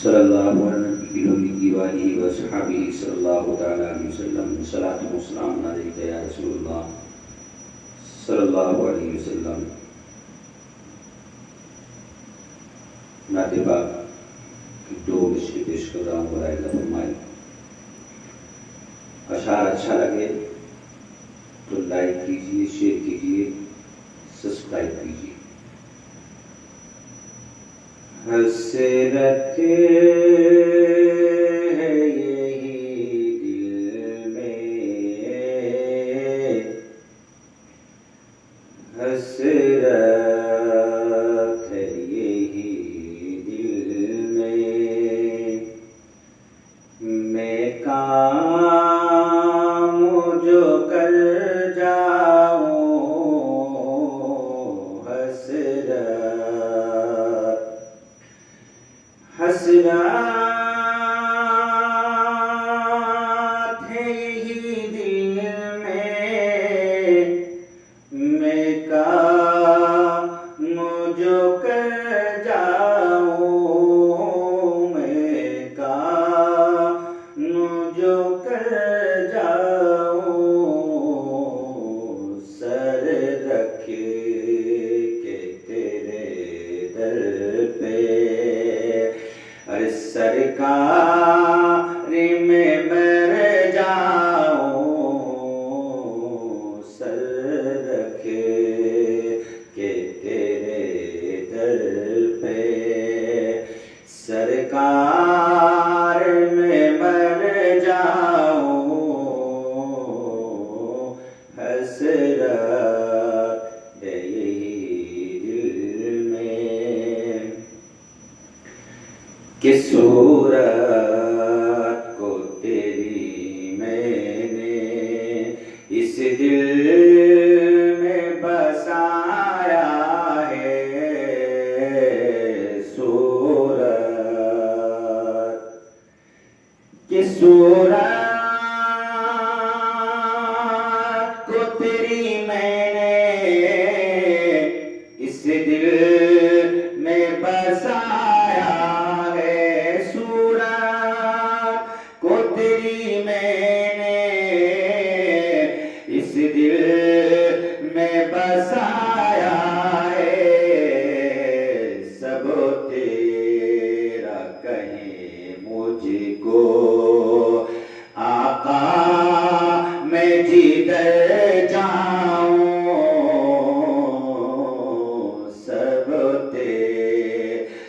सल्लल्लाहु अलैहि व सहाबिही सल्लल्लाहु तआला अलैहि वसल्लम सलातु व सलाम अलैका या रसूलल्लाह सल्लल्लाहु अलैहि वसल्लम। नातिबा की दो मिसरी पेश कर रहा हूँ, बराए फरमाए। अशार अच्छा लगे तो लाइक कीजिए, शेयर कीजिए, सब्सक्राइब कीजिए। हसरत है यही दिल में, हसरत है यही दिल में, मैं काम जो कर जाऊं हसरत है यही दिल में, मैं काम जो कर जाऊं, मैं काम जो कर जाऊं, सर रखे के तेरे दर पे, अरे सरकार में मर जाऊं, सर रखे के तेरे दर पे, सरकार में मर जाऊं, हसरत है यही दिल में, कि सूरत को तेरी मैंने इस दिल में बसाया है, सूरत कि सूरत